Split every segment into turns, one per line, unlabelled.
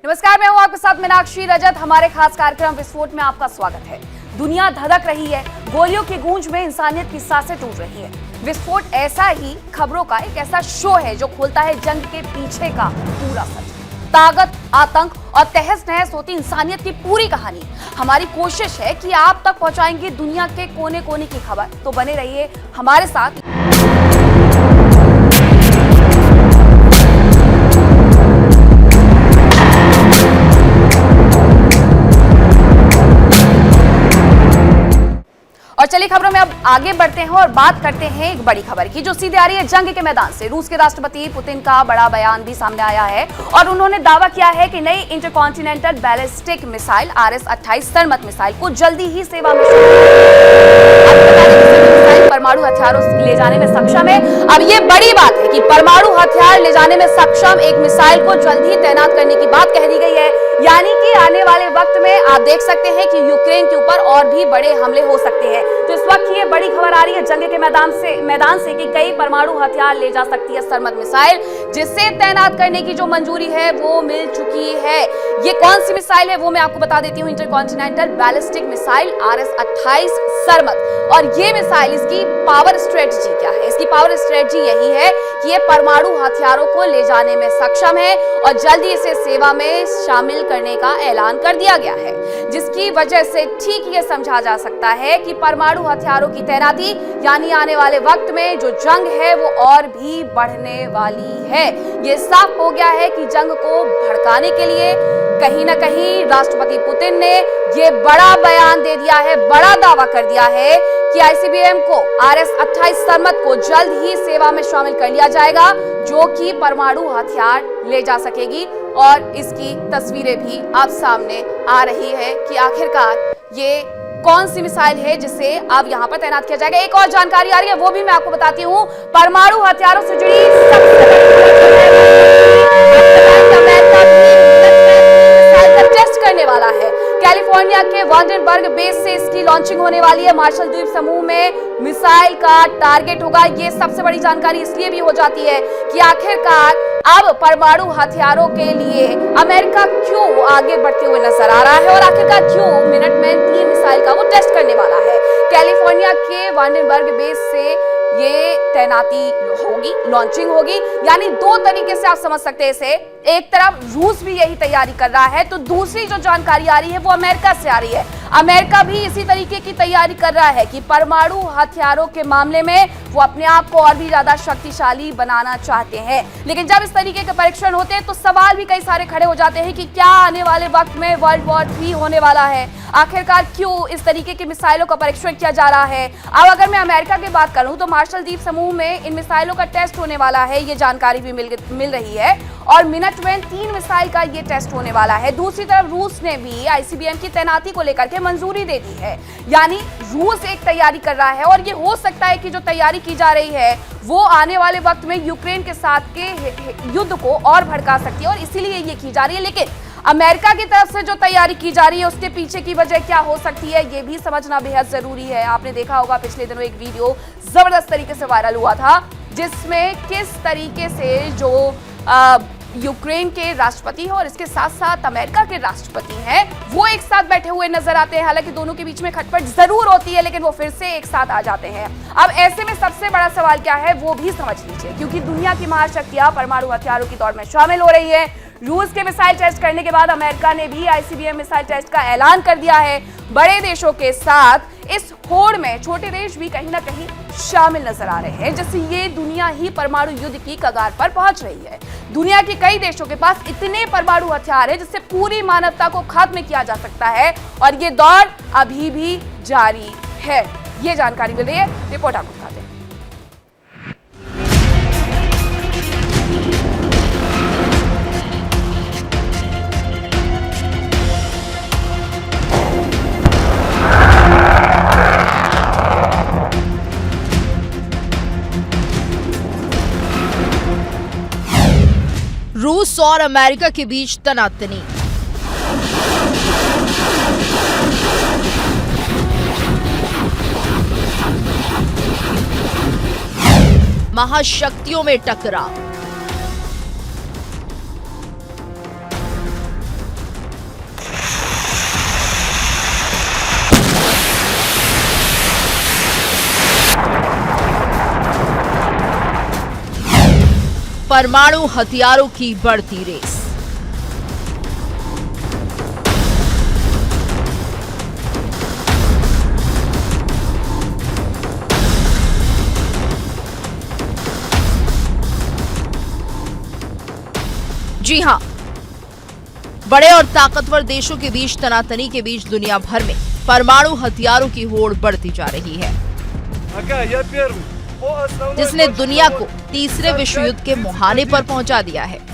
नमस्कार, मैं हूं आपके साथ मीनाक्षी रजत। हमारे खास कार्यक्रम विस्फोट में आपका स्वागत है। दुनिया धधक रही है, गोलियों की गूंज में इंसानियत की सांसें टूट रही है। विस्फोट ऐसा ही खबरों का एक ऐसा शो है जो खोलता है जंग के पीछे का पूरा सच। ताकत, आतंक और तहस नहस होती इंसानियत की पूरी कहानी। हमारी कोशिश है कि आप तक पहुंचाएंगे दुनिया के कोने कोने की खबर। तो बने रहिए हमारे साथ। और चलिए खबरों में अब आगे बढ़ते हैं और बात करते हैं एक बड़ी खबर की जो सीधे आ रही है जंग के मैदान से। रूस के राष्ट्रपति पुतिन का बड़ा बयान भी सामने आया है और उन्होंने दावा किया है कि नई intercontinental ballistic missile RS-28 Sarmat missile को जल्दी ही सेवा में परमाणु हथियारों ले जाने में सक्षम है। अब ये बड़ी बात है कि परमाणु हथियार ले जाने में सक्षम एक मिसाइल को जल्द ही तैनात करने की बात कह दी गई है। यानी कि आने वाले वक्त में आप देख सकते हैं कि यूक्रेन के ऊपर और भी बड़े हमले हो सकते हैं। तो इस वक्त ये बड़ी खबर आ रही है जंग के मैदान से कि कई परमाणु हथियार ले जा सकती है सरमत मिसाइल, जिसे तैनात करने की जो मंजूरी है वो मिल चुकी है। ये कौन सी मिसाइल है वो मैं आपको बता देती हूँ। Intercontinental ballistic missile RS-28 सरमत। और ये मिसाइल, इसकी पावर स्ट्रेटजी क्या है? इसकी पावर स्ट्रेटजी यही है कि ये परमाणु हथियारों को ले जाने में सक्षम है और जल्द ही इसे सेवा में शामिल करने का ऐलान कर दिया गया है, जिसकी वजह से ठीक ये समझा जा सकता है कि परमाणु हथियारों की तैनाती यानी आने वाले वक्त में जो जंग है वो और भी बढ़ने वाली है। ये साफ हो गया है कि जंग को भड़काने के लिए कहीं ना कहीं राष्ट्रपति पुतिन ने ये बड़ा बयान दे दिया है, बड़ा दावा कर दिया है कि ICBM को RS-28 सरमत को जल्द ही सेवा में शामिल कर लिया जाएगा, जो कि परमाणु हथियार ले जा सकेगी। और इसकी तस्वीरें भी आप सामने आ रही है कि आखिरकार ये कौन सी मिसाइल है जिसे अब यहां पर तैनात किया जाएगा। एक और जानकारी आ रही है वो भी मैं आपको बताती हूं। परमाणु हथियारों से जुड़ी सबसे टेस्ट करने वाला है। कैलिफोर्निया के वांडनबर्ग बेस से इसकी लॉन्चिंग होने वाली है। मार्शल द्वीप समूह में मिसाइल का टारगेट होगा। ये सबसे बड़ी जानकारी इसलिए भी हो जाती है कि आखिरकार अब परमाणु हथियारों के लिए अमेरिका क्यों आगे बढ़ते हुए नजर आ रहा है और आखिरकार क्यों मिनटमैन 3 मिसाइल का वो टेस्ट करने वाला है। कैलिफोर्निया के वांडनबर्ग बेस से ये तैनाती होगी, लॉन्चिंग होगी। यानी दो तरीके से आप समझ सकते हैं इसे। एक तरफ रूस भी यही तैयारी कर रहा है, तो दूसरी जो जानकारी आ रही है वो अमेरिका से आ रही है। अमेरिका भी इसी तरीके की तैयारी कर रहा है कि परमाणु हथियारों के मामले में वो अपने आप को और भी ज्यादा शक्तिशाली बनाना चाहते हैं। लेकिन जब इस तरीके के परीक्षण होते हैं तो सवाल भी कई सारे खड़े हो जाते हैं कि क्या आने वाले वक्त में वर्ल्ड वॉर 3 होने वाला है? आखिरकार क्यों इस तरीके की मिसाइलों का परीक्षण किया जा रहा है? अब अगर मैं अमेरिका की बात करूं तो मार्शल द्वीप समूह में इन मिसाइलों का टेस्ट होने वाला है, ये जानकारी भी मिल रही है। और मिनटमैन 3 मिसाइल का ये टेस्ट होने वाला है। दूसरी तरफ रूस ने भी ICBM की तैनाती को लेकर के मंजूरी दे दी है। यानी रूस एक तैयारी कर रहा है और ये हो सकता है कि जो तैयारी की जा रही है वो आने वाले वक्त में यूक्रेन के साथ के युद्ध को और भड़का सकती है और इसीलिए ये की जा रही है। लेकिन अमेरिका की तरफ से जो तैयारी की जा रही है उसके पीछे की वजह क्या हो सकती है ये भी समझना बेहद जरूरी है। आपने देखा होगा पिछले दिनों एक वीडियो जबरदस्त तरीके से वायरल हुआ था जिसमें किस तरीके से जो यूक्रेन के राष्ट्रपति हैं और इसके साथ साथ अमेरिका के राष्ट्रपति हैं वो एक साथ बैठे हुए नजर आते हैं। हालांकि दोनों के बीच में खटपट जरूर होती है लेकिन वो फिर से एक साथ आ जाते हैं। अब ऐसे में सबसे बड़ा सवाल क्या है वो भी समझ लीजिए, क्योंकि दुनिया की महाशक्तियां परमाणु हथियारों की दौड़ में शामिल हो रही है। रूस के मिसाइल टेस्ट करने के बाद अमेरिका ने भी ICBM मिसाइल टेस्ट का ऐलान कर दिया है। बड़े देशों के साथ इस होड़ में छोटे देश भी कहीं ना कहीं शामिल नजर आ रहे हैं, जिससे ये दुनिया ही परमाणु युद्ध की कगार पर पहुंच रही है। दुनिया के कई देशों के पास इतने परमाणु हथियार है जिससे पूरी मानवता को खत्म किया जा सकता है और ये दौड़ अभी भी जारी है। ये जानकारी मिल रही है, रिपोर्ट आपको दिखाते हैं।
रूस और अमेरिका के बीच तनातनी। महाशक्तियों में टकराव। परमाणु हथियारों की बढ़ती रेस। जी हां, बड़े और ताकतवर देशों के बीच तनातनी के बीच दुनिया भर में परमाणु हथियारों की होड़ बढ़ती जा रही है, जिसने दुनिया को तीसरे विश्व युद्ध के मुहाने पर पहुंचा दिया है।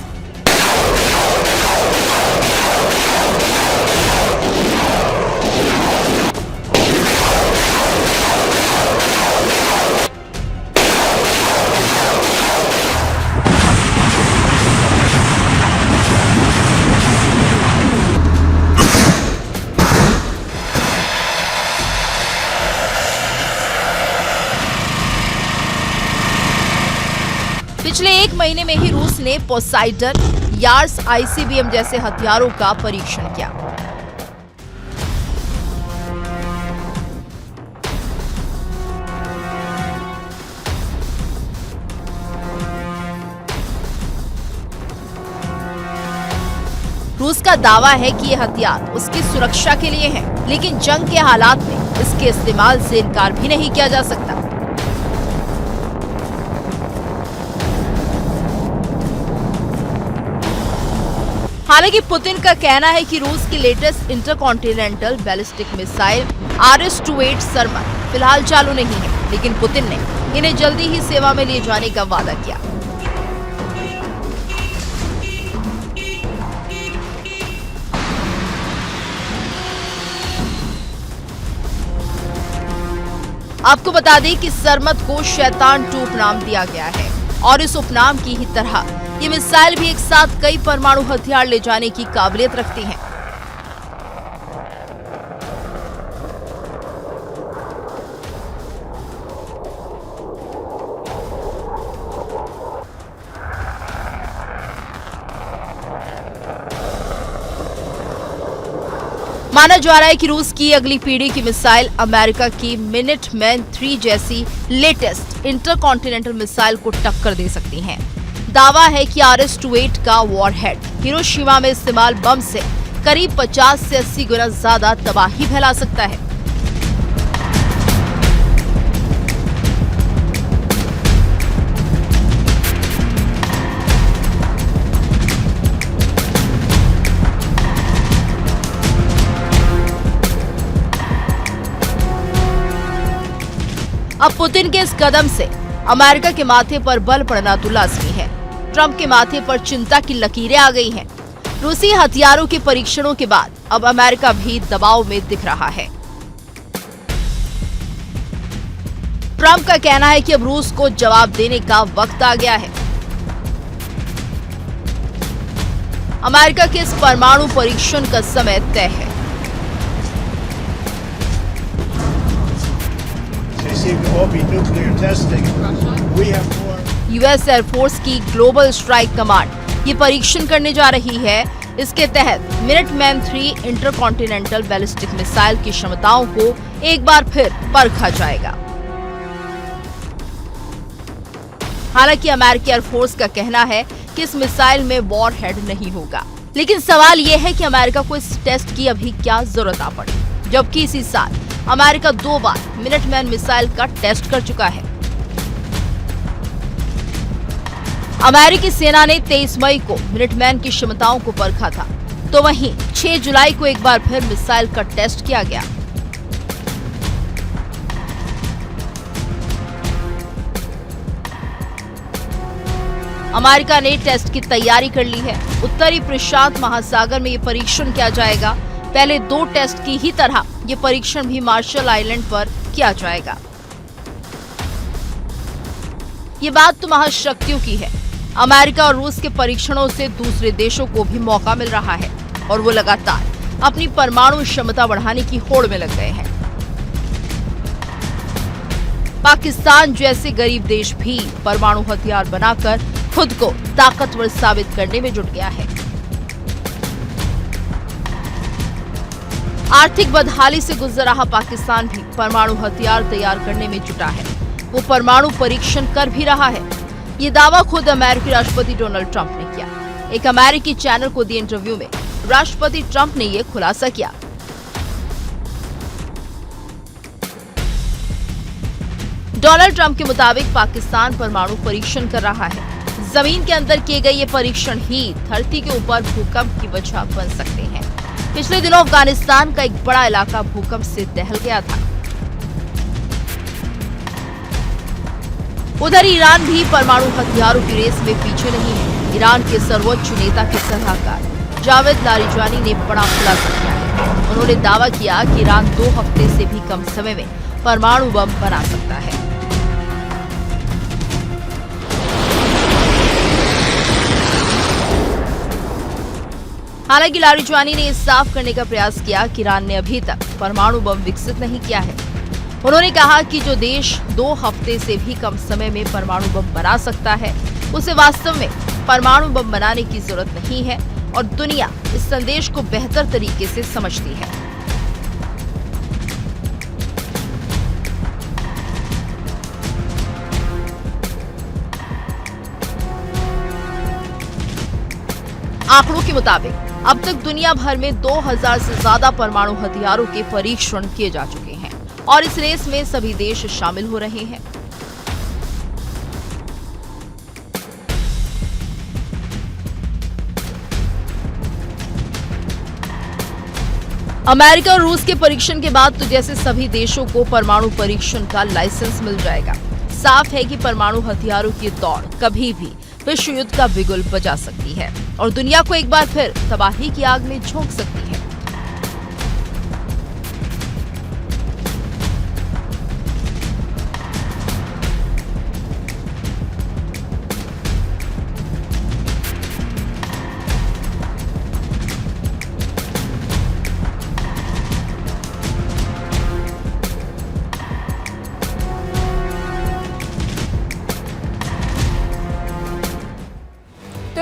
पिछले एक महीने में ही रूस ने पोसाइडन, यार्स आईसीबीएम जैसे हथियारों का परीक्षण किया। रूस का दावा है कि ये हथियार उसकी सुरक्षा के लिए है, लेकिन जंग के हालात में इसके इस्तेमाल से इनकार भी नहीं किया जा सकता। हालांकि पुतिन का कहना है कि रूस की latest intercontinental ballistic missile RS-28 सरमत फिलहाल चालू नहीं है, लेकिन पुतिन ने इन्हें जल्दी ही सेवा में लिए जाने का वादा किया। आपको बता दें कि सरमत को शैतान 2 उपनाम दिया गया है और इस उपनाम की ही तरह ये मिसाइल भी एक साथ कई परमाणु हथियार ले जाने की काबिलियत रखती है। माना जा रहा है कि रूस की अगली पीढ़ी की मिसाइल अमेरिका की मिनटमैन 3 जैसी लेटेस्ट इंटरकॉन्टिनेंटल मिसाइल को टक्कर दे सकती हैं। दावा है कि RS-28 का वॉरहेड हिरोशिमा में इस्तेमाल बम से करीब 50 से 80 गुना ज्यादा तबाही फैला सकता है। अब पुतिन के इस कदम से अमेरिका के माथे पर बल पड़ना तो लाजमी है। ट्रंप के माथे पर चिंता की लकीरें आ गई हैं। रूसी हथियारों के परीक्षणों के बाद अब अमेरिका भी दबाव में दिख रहा है। ट्रंप का कहना है कि अब रूस को जवाब देने का वक्त आ गया है। अमेरिका के इस परमाणु परीक्षण का समय तय है। यूएस एयरफोर्स की ग्लोबल स्ट्राइक कमांड ये परीक्षण करने जा रही है। इसके तहत मिनटमैन 3 इंटरकॉन्टिनेंटल बैलिस्टिक मिसाइल की क्षमताओं को एक बार फिर परखा जाएगा। हालांकि अमेरिकी एयरफोर्स का कहना है कि इस मिसाइल में वॉरहेड नहीं होगा, लेकिन सवाल यह है कि अमेरिका को इस टेस्ट की अभी क्या जरूरत आ पड़ी, जबकि इसी साल अमेरिका 2 बार मिनटमैन मिसाइल का टेस्ट कर चुका है। अमेरिकी सेना ने 23 मई को मिनटमैन की क्षमताओं को परखा था, तो वहीं 6 जुलाई को एक बार फिर मिसाइल का टेस्ट किया गया। अमेरिका ने टेस्ट की तैयारी कर ली है। उत्तरी प्रशांत महासागर में ये परीक्षण किया जाएगा। पहले 2 टेस्ट की ही तरह ये परीक्षण भी मार्शल आइलैंड पर किया जाएगा। ये बात तो महाशक्तियों की है। अमेरिका और रूस के परीक्षणों से दूसरे देशों को भी मौका मिल रहा है और वो लगातार अपनी परमाणु क्षमता बढ़ाने की होड़ में लग गए हैं। पाकिस्तान जैसे गरीब देश भी परमाणु हथियार बनाकर खुद को ताकतवर साबित करने में जुट गया है। आर्थिक बदहाली से गुजर रहा पाकिस्तान भी परमाणु हथियार तैयार करने में जुटा है। वो परमाणु परीक्षण कर भी रहा है। ये दावा खुद अमेरिकी राष्ट्रपति डोनाल्ड ट्रंप ने किया। एक अमेरिकी चैनल को दिए इंटरव्यू में राष्ट्रपति ट्रंप ने ये खुलासा किया। डोनाल्ड ट्रंप के मुताबिक पाकिस्तान परमाणु परीक्षण कर रहा है। जमीन के अंदर किए गए ये परीक्षण ही धरती के ऊपर भूकंप की वजह बन सकते हैं। पिछले दिनों अफगानिस्तान का एक बड़ा इलाका भूकंप से दहल गया था। उधर ईरान भी परमाणु हथियारों की रेस में पीछे नहीं है। ईरान के सर्वोच्च नेता के सलाहकार जावेद लारिजानी ने बड़ा खुलासा किया है। उन्होंने दावा किया कि ईरान 2 हफ्ते से भी कम समय में परमाणु बम बना सकता है। हालांकि लारिजानी ने साफ करने का प्रयास किया कि ईरान ने अभी तक परमाणु बम विकसित नहीं किया है। उन्होंने कहा कि जो देश 2 हफ्ते से भी कम समय में परमाणु बम बना सकता है, उसे वास्तव में परमाणु बम बनाने की जरूरत नहीं है और दुनिया इस संदेश को बेहतर तरीके से समझती है। आंकड़ों के मुताबिक अब तक दुनिया भर में 2000 से ज्यादा परमाणु हथियारों के परीक्षण किए जा चुके हैं और इस रेस में सभी देश शामिल हो रहे हैं। अमेरिका और रूस के परीक्षण के बाद तो जैसे सभी देशों को परमाणु परीक्षण का लाइसेंस मिल जाएगा। साफ है कि परमाणु हथियारों की दौड़ कभी भी विश्व युद्ध का बिगुल बजा सकती है और दुनिया को एक बार फिर तबाही की आग में झोंक सकती है।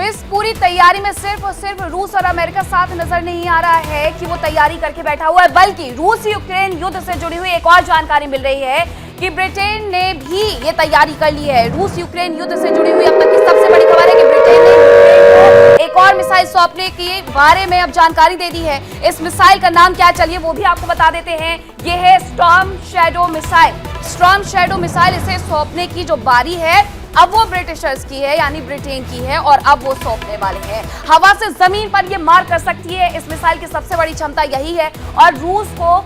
इस पूरी तैयारी में सिर्फ और सिर्फ रूस और अमेरिका साथ नजर नहीं आ रहा है कि वो तैयारी करके बैठा हुआ है, बल्कि रूस यूक्रेन युद्ध से जुड़ी हुई एक और जानकारी मिल रही है कि ब्रिटेन ने भी ये तैयारी कर ली है। रूस यूक्रेन युद्ध से जुड़ी हुई अब तक की सबसे बड़ी खबर है कि ब्रिटेन ने यूक्रेन को एक और मिसाइल सौंपने के बारे में अब जानकारी दे दी है। इस मिसाइल का नाम क्या, चलिए वो भी आपको बता देते हैं। ये है storm shadow missile. Storm shadow missile इसे सौंपने की जो बारी है अब वो ब्रिटिशर्स की है, यानी ब्रिटेन की है, और अब वो सौंपने वाले हैं। हवा से जमीन पर ये मार कर सकती है। इस मिसाइल की सबसे बड़ी क्षमता यही है और रूस को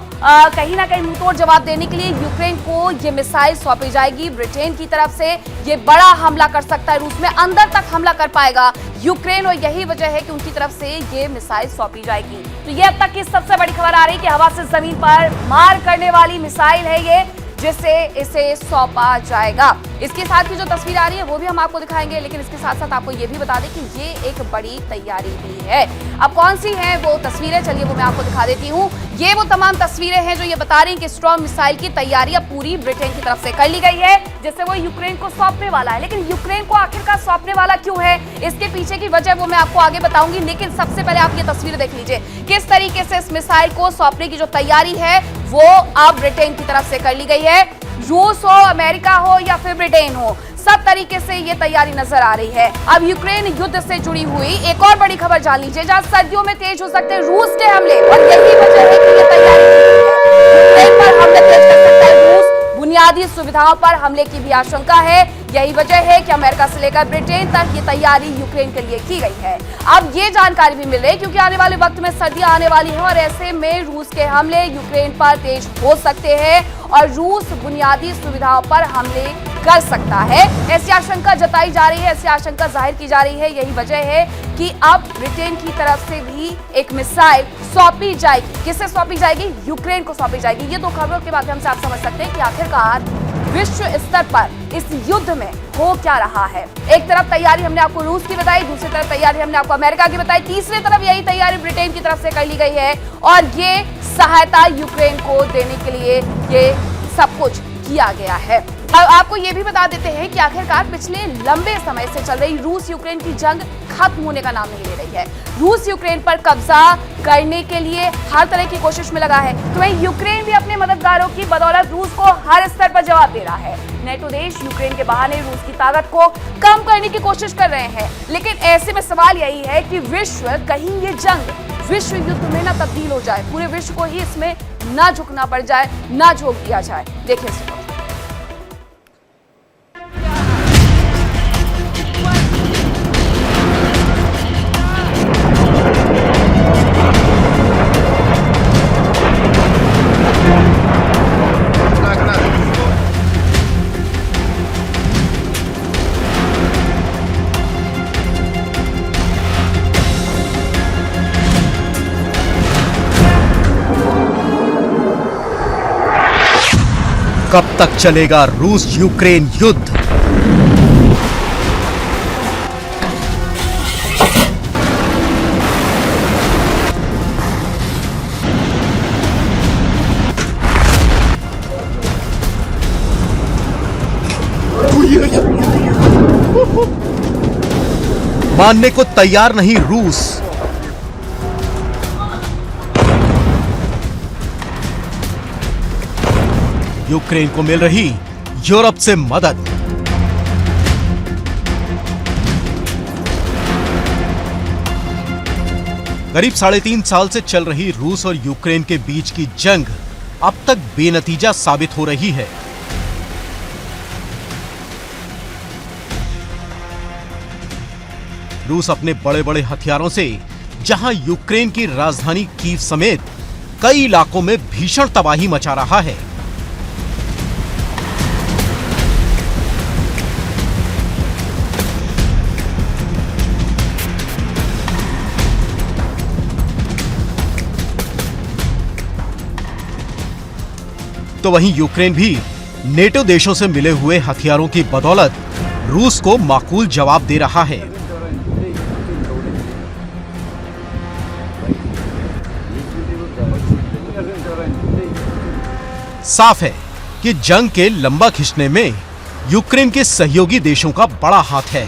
कहीं ना कहीं मुंहतोड़ जवाब देने के लिए यूक्रेन को ये मिसाइल सौंपी जाएगी। ब्रिटेन की तरफ से ये बड़ा हमला कर सकता है, रूस में अंदर तक हमला कर पाएगा यूक्रेन, और यही वजह है कि उनकी तरफ से ये मिसाइल सौंपी जाएगी। तो ये अब तक की सबसे बड़ी खबर आ रही है कि हवा से जमीन पर मार करने वाली मिसाइल है ये, जिसे इसे सौंपा जाएगा। इसके साथ की जो तस्वीर आ रही है वो भी हम आपको दिखाएंगे, लेकिन इसके साथ साथ आपको ये भी बता दें कि ये एक बड़ी तैयारी भी है। अब कौन सी है वो तस्वीरें, चलिए वो मैं आपको दिखा देती हूँ। ये वो तमाम तस्वीरें हैं जो ये बता रही हैं कि स्टॉर्म मिसाइल की तैयारी अब पूरी ब्रिटेन की तरफ से कर ली गई है, जिससे वो यूक्रेन को सौंपने वाला है। लेकिन यूक्रेन को आखिरकार सौंपने वाला क्यों है, इसके पीछे की वजह वो मैं आपको आगे बताऊंगी। लेकिन सबसे पहले आप ये तस्वीर देख लीजिए, किस तरीके से इस मिसाइल को सौंपने की जो तैयारी है वो अब ब्रिटेन की तरफ से कर ली गई है। रूस हो, अमेरिका हो या फिर ब्रिटेन हो, सब तरीके से ये तैयारी नजर आ रही है। अब यूक्रेन युद्ध से जुड़ी हुई एक और बड़ी खबर जान लीजिए, जहां सर्दियों में तेज हो सकते हैं रूस के हमले, और यही वजह है कि ये तैयारी की गई है। यूक्रेन पर हमले तेज कर सकता है रूस, बुनियादी सुविधाओं पर हमले की भी आशंका है। यही वजह है कि अमेरिका से लेकर ब्रिटेन तक ये तैयारी यूक्रेन के लिए की गई है। अब ये जानकारी भी मिल रही है क्योंकि आने वाले वक्त में सर्दियां आने वाली हैं और ऐसे में रूस के हमले यूक्रेन पर तेज हो सकते हैं और रूस बुनियादी सुविधाओं पर हमले कर सकता है। ऐसी आशंका जताई जा रही है, ऐसी आशंका जाहिर की जा रही है। यही वजह है कि अब ब्रिटेन की तरफ से भी एक मिसाइल सौंपी जाएगी। किसे सौंपी जाएगी? यूक्रेन को सौंपी जाएगी। ये दो खबरों के माध्यम से आप समझ सकते हैं कि आखिरकार विश्व स्तर पर इस युद्ध में हो क्या रहा है। एक तरफ तैयारी हमने आपको रूस की बताई, दूसरी तरफ तैयारी हमने आपको अमेरिका की बताई, तीसरी तरफ यही तैयारी ब्रिटेन की तरफ से कर ली गई है और ये सहायता यूक्रेन को देने के लिए ये सब कुछ किया गया है। अब आपको ये भी बता देते हैं कि आखिरकार पिछले लंबे समय से चल रही रूस यूक्रेन की जंग खत्म होने का नाम नहीं ले रही है। रूस यूक्रेन पर कब्जा करने के लिए हर तरह की कोशिश में लगा है, तो वहीं यूक्रेन भी अपने मददगारों की बदौलत रूस को हर स्तर पर जवाब दे रहा है। नेटो देश यूक्रेन के बहाने रूस की ताकत को कम करने की कोशिश कर रहे हैं। लेकिन ऐसे में सवाल यही है कि विश्व कहीं ये जंग विश्व युद्ध में ना तब्दील हो जाए, पूरे विश्व को ही इसमें ना झुकना पड़ जाए, ना झोंक दिया जाए। देखिए इसको।
कब तक चलेगा रूस यूक्रेन युद्ध? मानने को तैयार नहीं रूस। यूक्रेन को मिल रही यूरोप से मदद। करीब 3.5 साल से चल रही रूस और यूक्रेन के बीच की जंग अब तक बेनतीजा साबित हो रही है। रूस अपने बड़े बड़े हथियारों से जहां यूक्रेन की राजधानी कीव समेत कई इलाकों में भीषण तबाही मचा रहा है, तो वहीं यूक्रेन भी नेटो देशों से मिले हुए हथियारों की बदौलत रूस को माकूल जवाब दे रहा है। साफ है कि जंग के लंबा खिंचने में यूक्रेन के सहयोगी देशों का बड़ा हाथ है।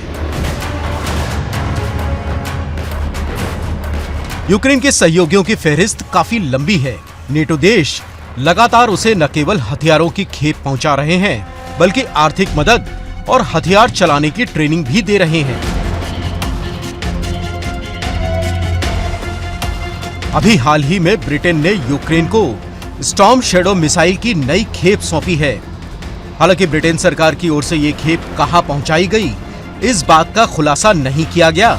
यूक्रेन के सहयोगियों की फहरिस्त काफी लंबी है। नेटो देश लगातार उसे न केवल हथियारों की खेप पहुंचा रहे हैं, बल्कि आर्थिक मदद और हथियार चलाने की ट्रेनिंग भी दे रहे हैं। अभी हाल ही में ब्रिटेन ने यूक्रेन को स्टॉर्म शैडो मिसाइल की नई खेप सौंपी है। हालांकि ब्रिटेन सरकार की ओर से ये खेप कहां पहुंचाई गई, इस बात का खुलासा नहीं किया गया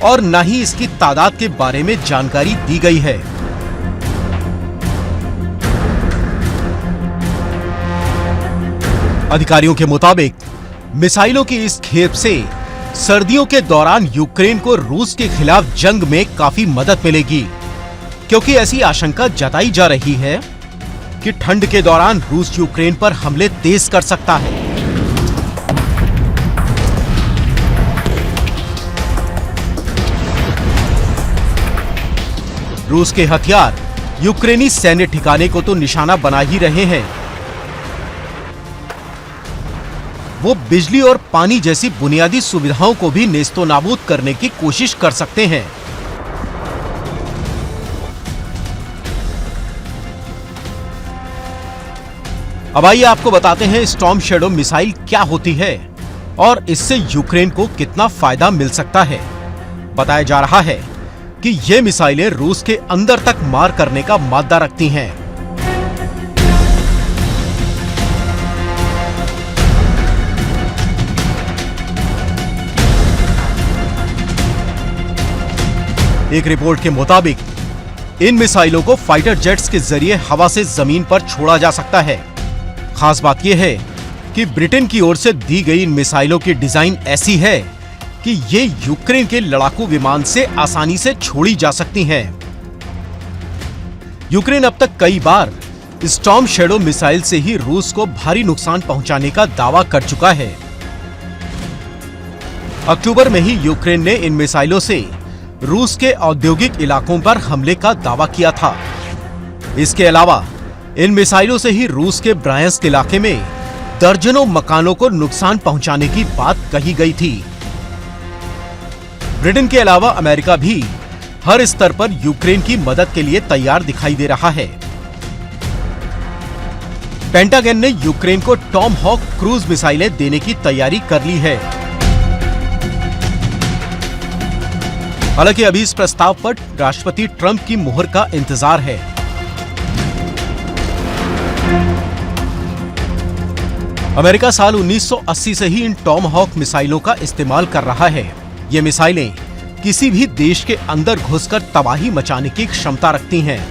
और न ही इसकी तादाद के बारे में जानकारी दी गई है। अधिकारियों के मुताबिक मिसाइलों की इस खेप से सर्दियों के दौरान यूक्रेन को रूस के खिलाफ जंग में काफी मदद मिलेगी, क्योंकि ऐसी आशंका जताई जा रही है कि ठंड के दौरान रूस यूक्रेन पर हमले तेज कर सकता है। रूस के हथियार यूक्रेनी सैन्य ठिकाने को तो निशाना बना ही रहे हैं, वो बिजली और पानी जैसी बुनियादी सुविधाओं को भी नेस्तोनाबूद करने की कोशिश कर सकते हैं। अब आइए आपको बताते हैं स्टॉर्म शैडो मिसाइल क्या होती है और इससे यूक्रेन को कितना फायदा मिल सकता है। बताया जा रहा है कि ये मिसाइलें रूस के अंदर तक मार करने का मादा रखती हैं। एक रिपोर्ट के मुताबिक इन मिसाइलों को फाइटर जेट्स के जरिए हवा से जमीन पर छोड़ा जा सकता है। खास बात यह है कि ब्रिटेन की ओर से दी गई इन मिसाइलों की डिजाइन ऐसी है कि ये यूक्रेन के लड़ाकू विमान से आसानी से छोड़ी जा सकती हैं। यूक्रेन अब तक कई बार स्टॉर्म शैडो मिसाइल से ही रूस को भारी नुकसान पहुंचाने का दावा कर चुका है। अक्टूबर में ही यूक्रेन ने इन मिसाइलों से रूस के औद्योगिक इलाकों पर हमले का दावा किया था। इसके अलावा इन मिसाइलों से ही रूस के ब्रायंस्क इलाके में दर्जनों मकानों को नुकसान पहुंचाने की बात कही गई थी। ब्रिटेन के अलावा अमेरिका भी हर स्तर पर यूक्रेन की मदद के लिए तैयार दिखाई दे रहा है। पेंटागन ने यूक्रेन को टॉम हॉक क्रूज मिसाइलें देने की तैयारी कर ली है। हालांकि अभी इस प्रस्ताव पर राष्ट्रपति ट्रंप की मुहर का इंतजार है। अमेरिका साल 1980 से ही इन टॉम हॉक मिसाइलों का इस्तेमाल कर रहा है। ये मिसाइलें किसी भी देश के अंदर घुसकर तबाही मचाने की क्षमता रखती हैं।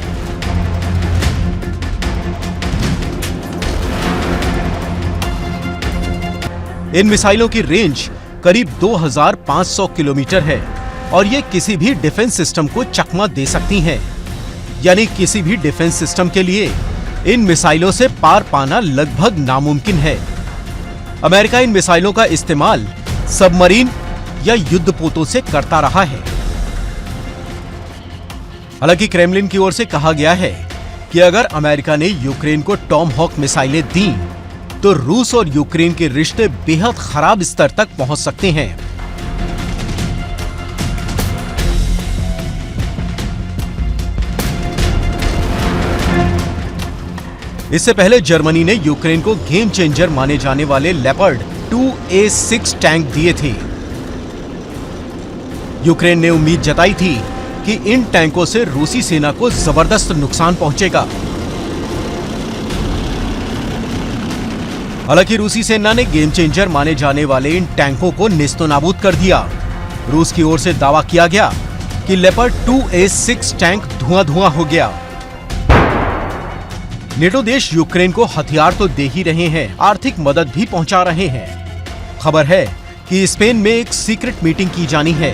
इन मिसाइलों की रेंज करीब 2500 किलोमीटर है और ये किसी भी डिफेंस सिस्टम को चकमा दे सकती हैं। यानी किसी भी डिफेंस सिस्टम के लिए इन मिसाइलों से पार पाना लगभग नामुमकिन है। अमेरिका इन मिसाइलों का इस्तेमाल सबमरीन या युद्धपोतों से करता रहा है। हालांकि क्रेमलिन की ओर से कहा गया है कि अगर अमेरिका ने यूक्रेन को टॉम हॉक मिसाइलें दी तो रूस और यूक्रेन के रिश्ते बेहद खराब स्तर तक पहुंच सकते हैं। इससे पहले जर्मनी ने यूक्रेन को गेम चेंजर माने जाने वाले लेपर्ड 2A6 टैंक दिए थे। यूक्रेन ने उम्मीद जताई थी कि इन टैंकों से रूसी सेना को जबरदस्त नुकसान पहुंचेगा। हालांकि रूसी सेना ने गेम चेंजर माने जाने वाले इन टैंकों को नेस्तनाबूद कर दिया। रूस की ओर से दावा किया गया कि लेपर्ड 2A6 टैंक धुआं-धुआं हो गया। नेटो देश यूक्रेन को हथियार तो दे ही रहे हैं, आर्थिक मदद भी पहुंचा रहे हैं। खबर है कि स्पेन में एक सीक्रेट मीटिंग की जानी है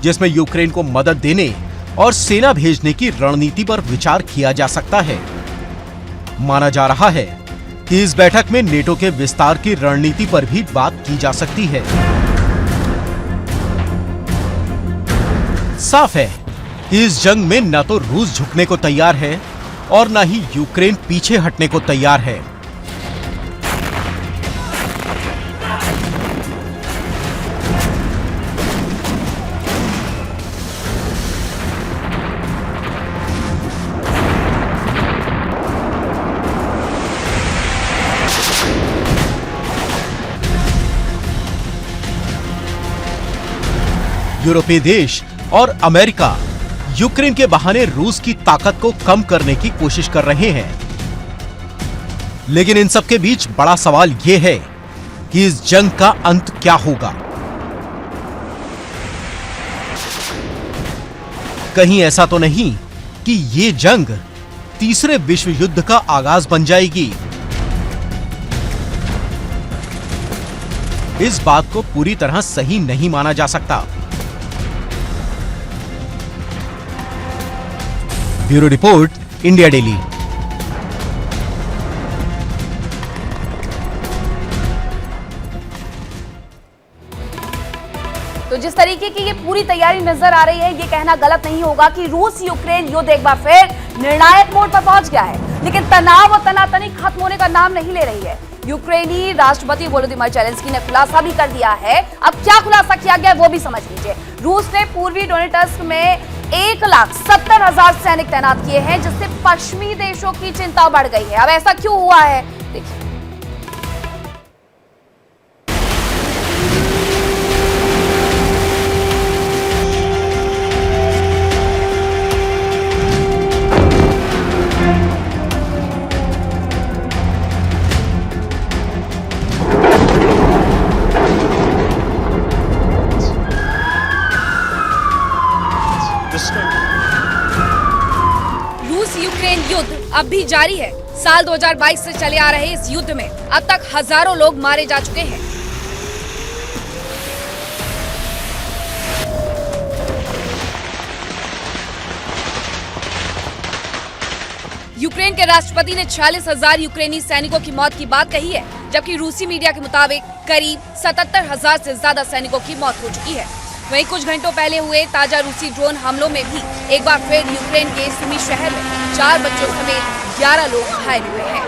जिसमें यूक्रेन को मदद देने और सेना भेजने की रणनीति पर विचार किया जा सकता है। माना जा रहा है कि इस बैठक में नेटो के विस्तार की रणनीति पर भी बात की जा सकती है। साफ है कि इस जंग में न तो रूस झुकने को तैयार है और न ही यूक्रेन पीछे हटने को तैयार है। यूरोपीय देश और अमेरिका यूक्रेन के बहाने रूस की ताकत को कम करने की कोशिश कर रहे हैं। लेकिन इन सब के बीच बड़ा सवाल यह है कि इस जंग का अंत क्या होगा। कहीं ऐसा तो नहीं कि ये जंग तीसरे विश्व युद्ध का आगाज बन जाएगी। इस बात को पूरी तरह सही नहीं माना जा सकता। Bureau report, India daily.
तो जिस तरीके की ये पूरी तैयारी नजर आ रही है, ये कहना गलत नहीं होगा कि रूस यूक्रेन युद्ध एक बार फिर निर्णायक मोड़ पर पहुंच गया है। लेकिन तनाव और तनातनी खत्म होने का नाम नहीं ले रही है। यूक्रेनी राष्ट्रपति वोलोदिमीर ज़ेलेंस्की ने खुलासा भी कर दिया है। अब क्या खुलासा किया गया वो भी समझ लीजिए। रूस ने पूर्वी डोनेट्स्क में 1,70,000 सैनिक तैनात किए हैं, जिससे पश्चिमी देशों की चिंता बढ़ गई है। अब ऐसा क्यों हुआ है, देखिए। रूस यूक्रेन युद्ध अब भी जारी है। साल 2022 से चले आ रहे इस युद्ध में अब तक हजारों लोग मारे जा चुके हैं। यूक्रेन के राष्ट्रपति ने 46,000 यूक्रेनी सैनिकों की मौत की बात कही है, जबकि रूसी मीडिया के मुताबिक करीब 77,000 से ज्यादा सैनिकों की मौत हो चुकी है। वहीं कुछ घंटों पहले हुए ताजा रूसी ड्रोन हमलों में भी एक बार फिर यूक्रेन के सुमी शहर में 4 बच्चों समेत 11 लोग घायल हुए हैं।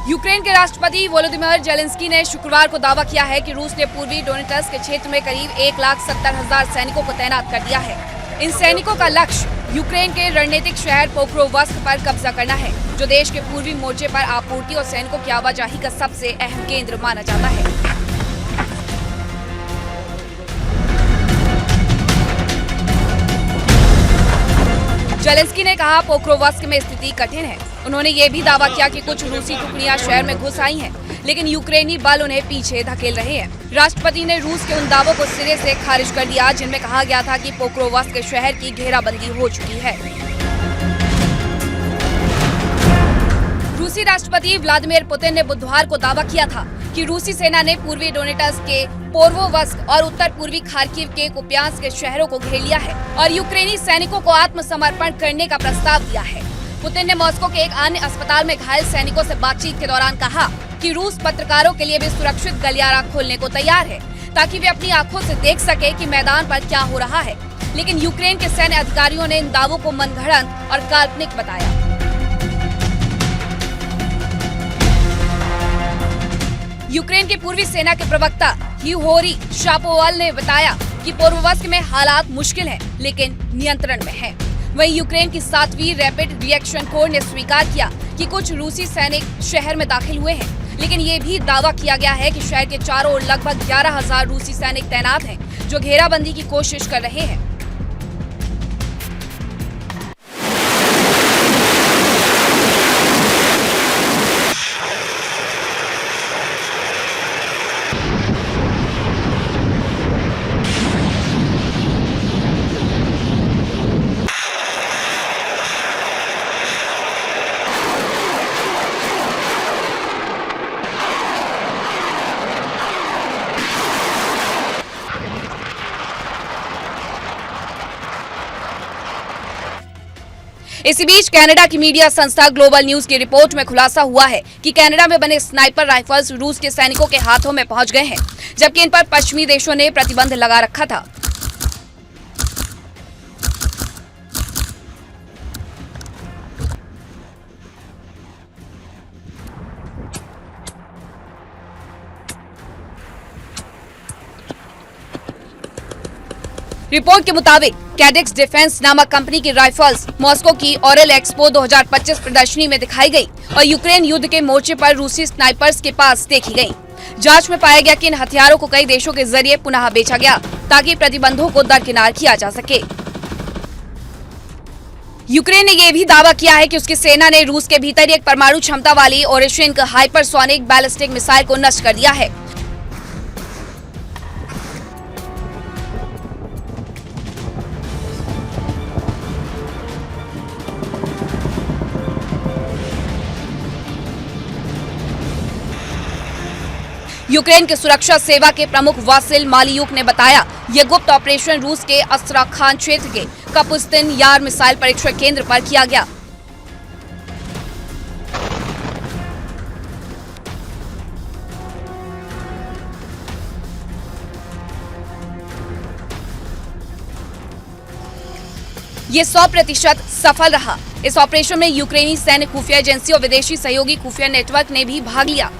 यूक्रेन के राष्ट्रपति वोलोदिमीर ज़ेलेंस्की ने शुक्रवार को दावा किया है कि रूस ने पूर्वी डोनेट्स्क के क्षेत्र में करीब 1,70,000 सैनिकों को तैनात कर दिया है। इन सैनिकों का लक्ष्य यूक्रेन के रणनीतिक शहर पोक्रोवस्क पर कब्जा करना है, जो देश के पूर्वी मोर्चे पर आपूर्ति और सैनिकों की आवाजाही का सबसे अहम केंद्र माना जाता है। जेलेंस्की ने कहा पोक्रोवस्क में स्थिति कठिन है। उन्होंने ये भी दावा किया कि कुछ रूसी टुकड़ियां शहर में घुस आई हैं, लेकिन यूक्रेनी बल उन्हें पीछे धकेल रहे हैं। राष्ट्रपति ने रूस के उन दावों को सिरे से खारिज कर दिया जिनमें कहा गया था कि पोक्रोवस्क शहर की घेराबंदी हो चुकी है। रूसी राष्ट्रपति व्लादिमीर पुतिन ने बुधवार को दावा किया था कि रूसी सेना ने पूर्वी डोनेट्स्क के पोर्वोवस्क और उत्तर पूर्वी खार्किव के कुपियांस्क के शहरों को घेर लिया है और यूक्रेनी सैनिकों को आत्मसमर्पण करने का प्रस्ताव दिया है। पुतिन ने मॉस्को के एक अन्य अस्पताल में घायल सैनिकों से बातचीत के दौरान कहा कि रूस पत्रकारों के लिए भी सुरक्षित गलियारा खोलने को तैयार है, ताकि वे अपनी आंखों से देख सके कि मैदान पर क्या हो रहा है। लेकिन यूक्रेन के सैन्य अधिकारियों ने इन दावों को मनगढ़ंत और काल्पनिक बताया। यूक्रेन के पूर्वी सेना के प्रवक्ता हीहोरी शापोवाल ने बताया कि पोर्वोवस्क में हालात मुश्किल हैं, लेकिन नियंत्रण में हैं। वहीं यूक्रेन की 7वीं रैपिड रिएक्शन कोर ने स्वीकार किया कि कुछ रूसी सैनिक शहर में दाखिल हुए हैं, लेकिन ये भी दावा किया गया है कि शहर के चारों ओर लगभग 11,000 रूसी सैनिक तैनात हैं, जो घेराबंदी की कोशिश कर रहे हैं। इसी बीच कनाडा की मीडिया संस्था ग्लोबल न्यूज की रिपोर्ट में खुलासा हुआ है कि कनाडा में बने स्नाइपर राइफल्स रूस के सैनिकों के हाथों में पहुंच गए हैं, जबकि इन पर पश्चिमी देशों ने प्रतिबंध लगा रखा था। रिपोर्ट के मुताबिक कैडेक्स डिफेंस नामक कंपनी की राइफल्स मॉस्को की ऑरल एक्सपो 2025 प्रदर्शनी में दिखाई गई और यूक्रेन युद्ध के मोर्चे पर रूसी स्नाइपर्स के पास देखी गई। जांच में पाया गया कि इन हथियारों को कई देशों के जरिए पुनः बेचा गया, ताकि प्रतिबंधों को दरकिनार किया जा सके। यूक्रेन ने यह भी दावा किया है कि उसकी सेना ने रूस के भीतर एक परमाणु क्षमता वाली ओरेशिन्क हाइपरसोनिक बैलिस्टिक मिसाइल को नष्ट कर दिया है। यूक्रेन के सुरक्षा सेवा के प्रमुख वासिल मालियुक ने बताया, यह गुप्त ऑपरेशन रूस के अस्त्राखान क्षेत्र के कपुस्तिन यार मिसाइल परीक्षण केंद्र पर किया गया। ये 100% सफल रहा। इस ऑपरेशन में यूक्रेनी सैन्य खुफिया एजेंसी और विदेशी सहयोगी खुफिया नेटवर्क ने भी भाग लिया।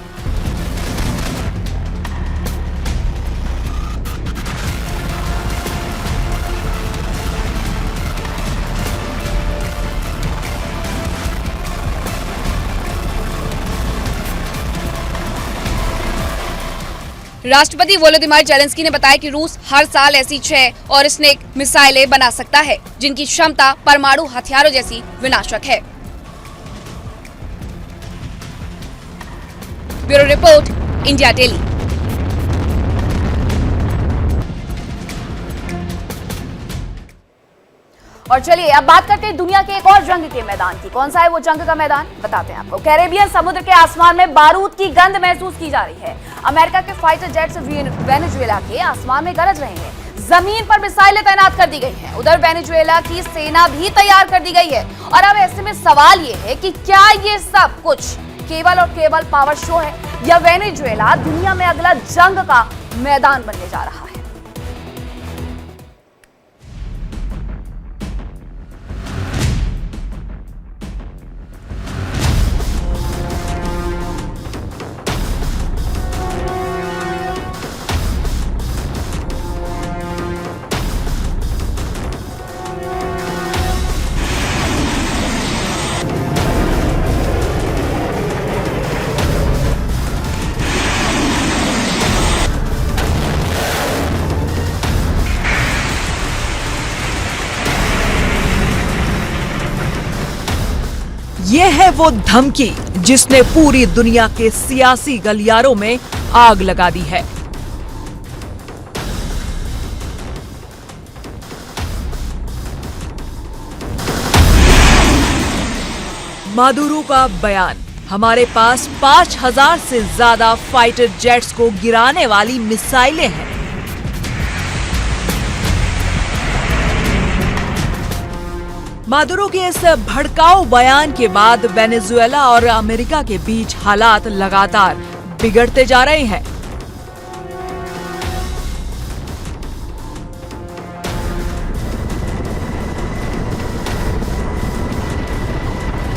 राष्ट्रपति वोलोदिमीर जेलेंस्की ने बताया कि रूस हर साल ऐसी 6 ओरेस्निक मिसाइलें बना सकता है, जिनकी क्षमता परमाणु हथियारों जैसी विनाशक है। Bureau report, India daily. और चलिए अब बात करते हैं दुनिया के एक और जंग के मैदान की। कौन सा है वो जंग का मैदान, बताते हैं आपको। कैरेबियन समुद्र के आसमान में बारूद की गंध महसूस की जा रही है। अमेरिका के फाइटर जेट्स वेनेजुएला के आसमान में गरज रहे हैं। जमीन पर मिसाइलें तैनात कर दी गई हैं। उधर वेनेजुएला की सेना भी तैयार कर दी गई है। और अब ऐसे में सवाल ये है कि क्या ये सब कुछ केवल और केवल पावर शो है, या वेनेजुएला दुनिया में अगला जंग का मैदान बनने जा रहा है।
ये है वो धमकी जिसने पूरी दुनिया के सियासी गलियारों में आग लगा दी है। मादुरो का बयान, हमारे पास 5000 से ज्यादा फाइटर जेट्स को गिराने वाली मिसाइलें हैं। मादुरो के इस भड़काऊ बयान के बाद वेनेजुएला और अमेरिका के बीच हालात लगातार बिगड़ते जा रहे हैं।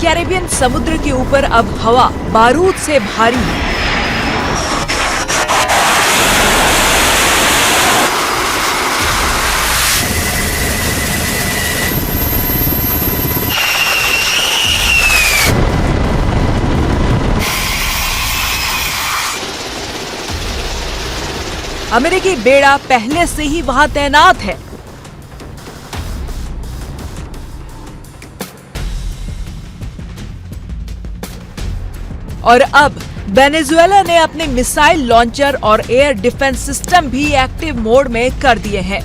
कैरेबियन समुद्र के ऊपर अब हवा बारूद से भारी है। अमेरिकी बेड़ा पहले से ही वहां तैनात है। और अब वेनेजुएला ने अपने मिसाइल लॉन्चर और एयर डिफेंस सिस्टम भी एक्टिव मोड में कर दिए हैं।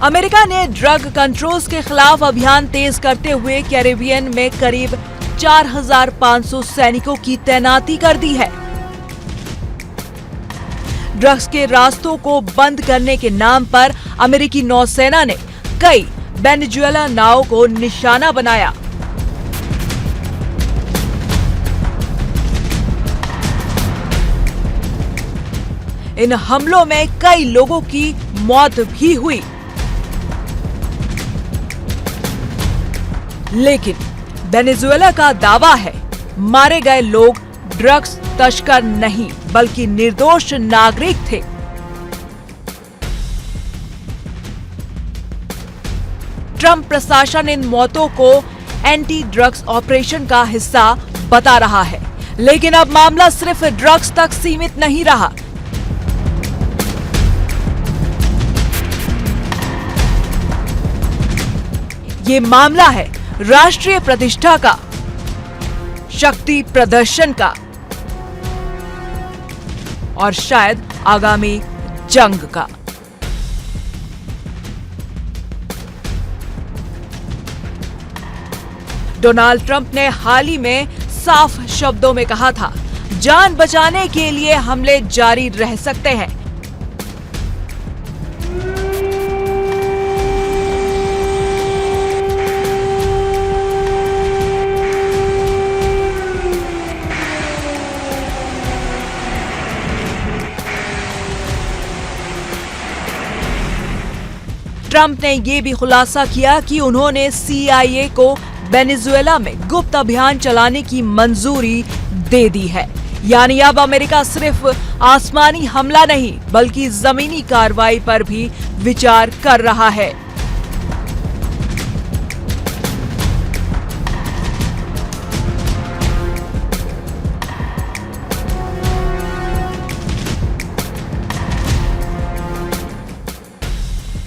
अमेरिका ने ड्रग कंट्रोल्स के खिलाफ अभियान तेज करते हुए कैरेबियन में करीब 4500 सैनिकों की तैनाती कर दी है। ड्रग्स के रास्तों को बंद करने के नाम पर अमेरिकी नौसेना ने कई वेनेजुएला नाव को निशाना बनाया। इन हमलों में कई लोगों की मौत भी हुई। लेकिन वेनेजुएला का दावा है, मारे गए लोग ड्रग्स तस्कर नहीं बल्कि निर्दोष नागरिक थे। ट्रंप प्रशासन इन मौतों को एंटी ड्रग्स ऑपरेशन का हिस्सा बता रहा है। लेकिन अब मामला सिर्फ ड्रग्स तक सीमित नहीं रहा। ये मामला है राष्ट्रीय प्रतिष्ठा का, शक्ति प्रदर्शन का और शायद आगामी जंग का। डोनाल्ड ट्रंप ने हाल ही में साफ शब्दों में कहा था, जान बचाने के लिए हमले जारी रह सकते हैं। ट्रंप ने यह भी खुलासा किया कि उन्होंने CIA को वेनेजुएला में गुप्त अभियान चलाने की मंजूरी दे दी है। यानी अब अमेरिका सिर्फ आसमानी हमला नहीं बल्कि जमीनी कार्रवाई पर भी विचार कर रहा है।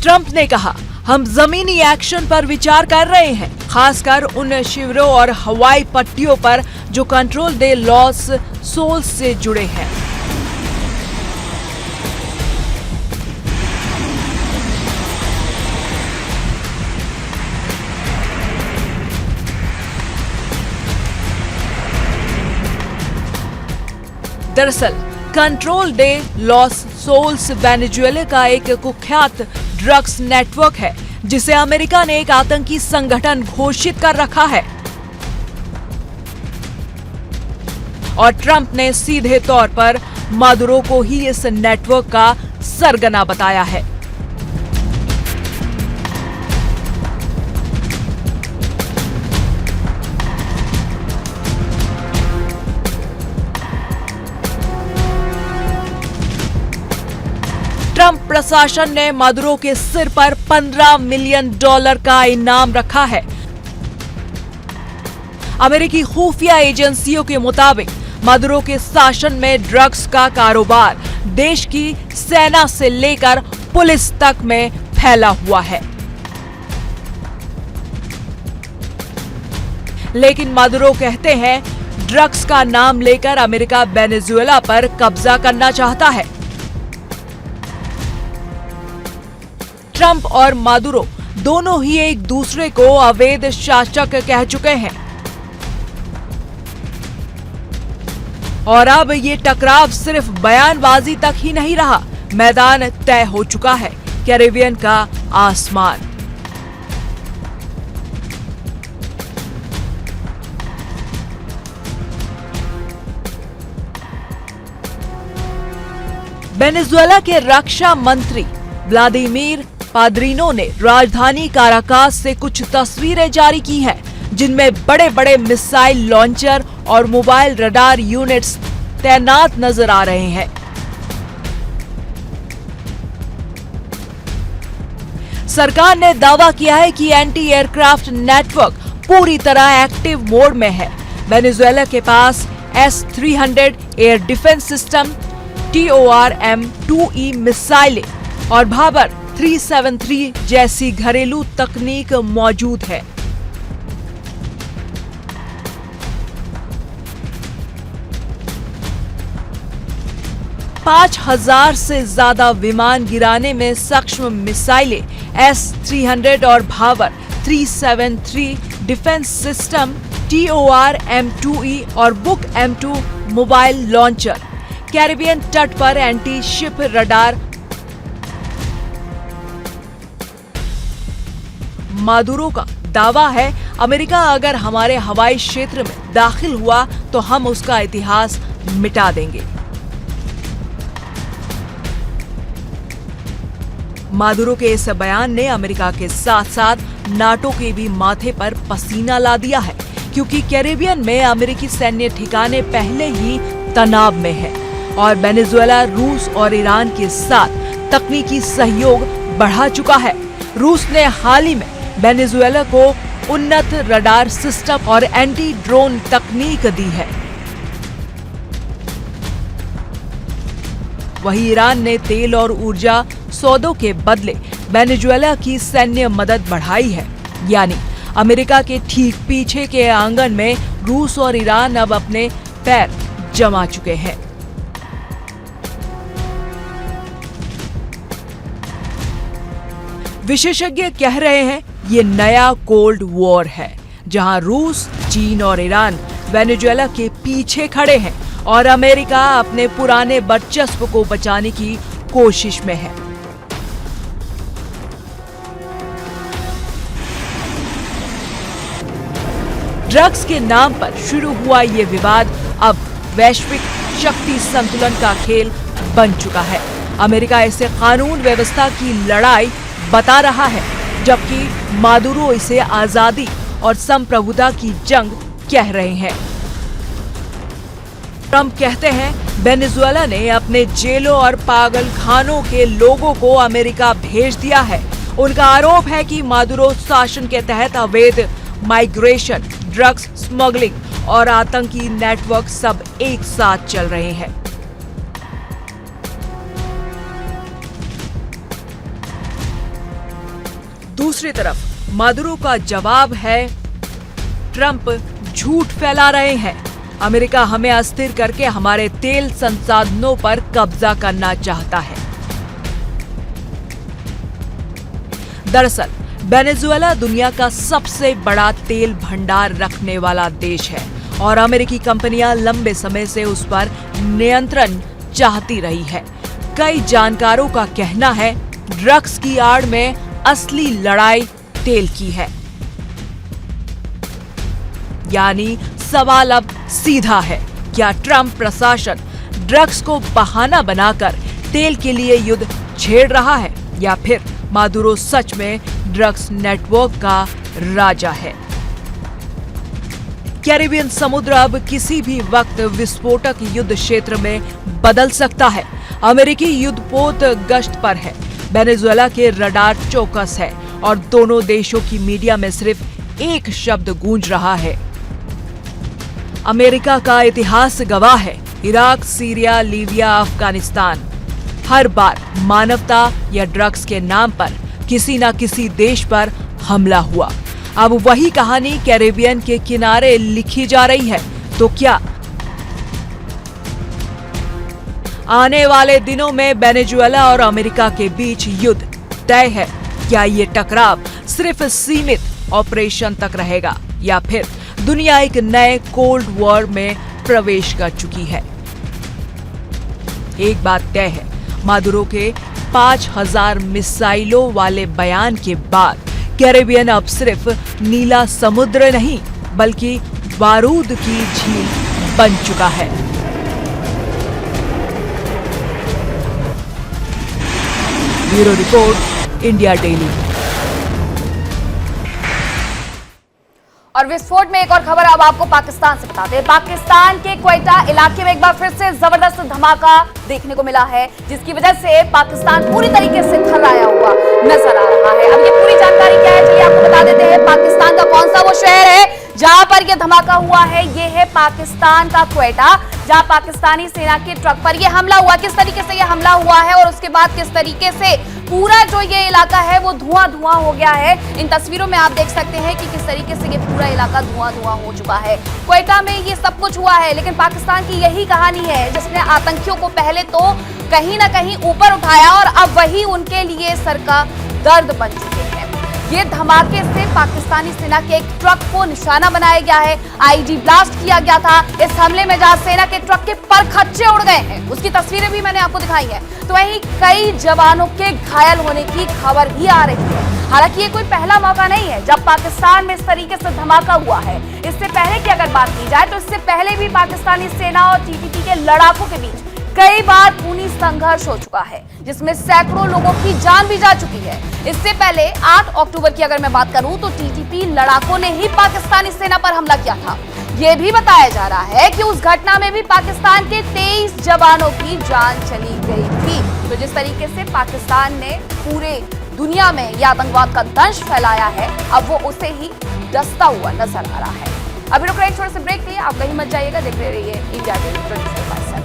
ट्रंप ने कहा, हम जमीनी एक्शन पर विचार कर रहे हैं, खासकर उन शिविरों और हवाई पट्टियों पर जो कंट्रोल दे लॉस सोल्स से जुड़े हैं। दरअसल कंट्रोल दे लॉस सोल्स वेनेजुएला का एक कुख्यात ड्रग्स नेटवर्क है जिसे अमेरिका ने एक आतंकी संगठन घोषित कर रखा है। और ट्रंप ने सीधे तौर पर मादुरो को ही इस नेटवर्क का सरगना बताया है। ट्रंप प्रशासन ने मादुरो के सिर पर $15 मिलियन का इनाम रखा है। अमेरिकी खुफिया एजेंसियों के मुताबिक मादुरो के शासन में ड्रग्स का कारोबार देश की सेना से लेकर पुलिस तक में फैला हुआ है। लेकिन मादुरो कहते हैं ड्रग्स का नाम लेकर अमेरिका वेनेजुएला पर कब्जा करना चाहता है। ट्रंप और मादुरो दोनों ही एक दूसरे को अवैध शासक कह चुके हैं और अब ये टकराव सिर्फ बयानबाजी तक ही नहीं रहा, मैदान तय हो चुका है, कैरिबियन का आसमान। वेनेजुएला के रक्षा मंत्री व्लादिमीर पाद्रिनो ने राजधानी काराकास से कुछ तस्वीरें जारी की हैं, जिनमें बड़े बड़े मिसाइल लॉन्चर और मोबाइल रडार यूनिट्स तैनात नजर आ रहे हैं। सरकार ने दावा किया है कि एंटी एयरक्राफ्ट नेटवर्क पूरी तरह एक्टिव मोड में है। वेनेजुएला के पास S-300 air defence system, TORM-2E मिसाइलें और भाबर 373 जैसी घरेलू तकनीक मौजूद है। पांच 5,000 से ज्यादा विमान गिराने में सक्षम मिसाइलें S-300 और भाबर 373 डिफेंस सिस्टम, TORM-2E और book M2 mobile launcher, Caribbean तट पर एंटी शिप रडार। मादुरो का दावा है अमेरिका अगर हमारे हवाई क्षेत्र में दाखिल हुआ तो हम उसका इतिहास मिटा देंगे। मादुरो के इस बयान ने अमेरिका के साथ साथ नाटो के भी माथे पर पसीना ला दिया है, क्योंकि कैरिबियन में अमेरिकी सैन्य ठिकाने पहले ही तनाव में है और वेनेजुएला रूस और ईरान के साथ तकनीकी सहयोग बढ़ा चुका है। रूस ने हाल ही में वेनेजुएला को उन्नत रडार सिस्टम और एंटी ड्रोन तकनीक दी है। वहीं ईरान ने तेल और ऊर्जा सौदों के बदले वेनेजुएला की सैन्य मदद बढ़ाई है। यानी अमेरिका के ठीक पीछे के आंगन में रूस और ईरान अब अपने पैर जमा चुके हैं। विशेषज्ञ कह रहे हैं ये नया कोल्ड वॉर है, जहां रूस, चीन और ईरान वेनेजुएला के पीछे खड़े हैं और अमेरिका अपने पुराने वर्चस्व को बचाने की कोशिश में है। ड्रग्स के नाम पर शुरू हुआ ये विवाद अब वैश्विक शक्ति संतुलन का खेल बन चुका है। अमेरिका इसे कानून व्यवस्था की लड़ाई बता रहा है, जबकि मादुरो इसे आजादी और संप्रभुता की जंग कह रहे हैं। ट्रंप कहते हैं वेनेजुएला ने अपने जेलों और पागलखानों के लोगों को अमेरिका भेज दिया है। उनका आरोप है कि मादुरो शासन के तहत अवैध माइग्रेशन, ड्रग्स स्मगलिंग और आतंकी नेटवर्क सब एक साथ चल रहे हैं। दूसरी तरफ मादुरो का जवाब है ट्रंप झूठ फैला रहे हैं। अमेरिका हमें अस्थिर करके हमारे तेल संसाधनों पर कब्जा करना चाहता है। दरअसल वेनेजुएला दुनिया का सबसे बड़ा तेल भंडार रखने वाला देश है और अमेरिकी कंपनियां लंबे समय से उस पर नियंत्रण चाहती रही है। कई जानकारों का कहना है ड्रग्स की आड़ में असली लड़ाई तेल की है। यानी सवाल अब सीधा है, क्या ट्रंप प्रशासन ड्रग्स को बहाना बनाकर तेल के लिए युद्ध छेड़ रहा है या फिर मादुरो सच में ड्रग्स नेटवर्क का राजा है? कैरिबियन समुद्र अब किसी भी वक्त विस्फोटक युद्ध क्षेत्र में बदल सकता है। अमेरिकी युद्धपोत गश्त पर है, वेनेजुएला के रडार चौकस है और दोनों देशों की मीडिया में सिर्फ एक शब्द गूंज रहा है। अमेरिका का इतिहास गवाह है, इराक, सीरिया, लीबिया, अफगानिस्तान, हर बार मानवता या ड्रग्स के नाम पर किसी ना किसी देश पर हमला हुआ। अब वही कहानी कैरेबियन के किनारे लिखी जा रही है। तो क्या आने वाले दिनों में वेनेजुएला और अमेरिका के बीच युद्ध तय है? क्या ये टकराव सिर्फ सीमित ऑपरेशन तक रहेगा या फिर दुनिया एक नए कोल्ड वॉर में प्रवेश कर चुकी है? एक बात तय है, मादुरो के 5000 मिसाइलों वाले बयान के बाद कैरेबियन अब सिर्फ नीला समुद्र नहीं बल्कि बारूद की झील बन चुका है। Bureau report, India daily.
और विस्फोट में एक और खबर अब आपको पाकिस्तान से बताते हैं। पाकिस्तान के क्वेटा इलाके में एक बार फिर से जबरदस्त धमाका देखने को मिला है, जिसकी वजह से पाकिस्तान पूरी तरीके से थर्राया हुआ नजर आ रहा है। अब ये पूरी जानकारी क्या है, चलिए आपको बता देते हैं। पाकिस्तान का कौन सा वो शहर है जहां पर यह धमाका हुआ है? ये है पाकिस्तान का क्वेटा, जहां पाकिस्तानी सेना के ट्रक पर यह हमला हुआ। किस तरीके से यह हमला हुआ है और उसके बाद किस तरीके से पूरा जो ये इलाका है वो धुआं धुआं हो गया है। इन तस्वीरों में आप देख सकते हैं कि किस तरीके से ये पूरा इलाका धुआं धुआं हो चुका है। क्वेटा में ये सब कुछ हुआ है, लेकिन पाकिस्तान की यही कहानी है जिसने आतंकियों को पहले तो कहीं ना कहीं ऊपर उठाया और अब वही उनके लिए सर का दर्द बन चुके हैं। ये धमाके से पाकिस्तानी सेना के एक ट्रक को निशाना बनाया गया है। आईडी ब्लास्ट किया गया था इस हमले में, जहां सेना के ट्रक के परखच्चे उड़ गए हैं। उसकी तस्वीरें भी मैंने आपको दिखाई हैं। तो वहीं कई जवानों के घायल होने की खबर भी आ रही है। हालांकि ये कोई पहला मौका नहीं है जब पाकिस्तान में इस तरीके से धमाका हुआ है। इससे पहले की अगर बात की जाए तो इससे पहले भी पाकिस्तानी सेना और टीटीपी के लड़ाकों के बीच कई बार खूनी संघर्ष हो चुका है, जिसमें सैकड़ों लोगों की जान भी जा चुकी है। इससे पहले 8 अक्टूबर की अगर मैं बात करूं तो टीटीपी लड़ाकों ने ही पाकिस्तानी सेना पर हमला किया था। यह भी बताया जा रहा है कि उस घटना में भी पाकिस्तान के 23 जवानों की जान चली गई थी। तो जिस तरीके से पाकिस्तान ने पूरे दुनिया में यह आतंकवाद का दंश फैलाया है, अब वो उसे ही डसता हुआ नजर आ रहा है। अभी रुक रहे छोटे से ब्रेक लिए, आप कहीं मत जाइएगा, देखते रहिए इंडिया डेली 24/7।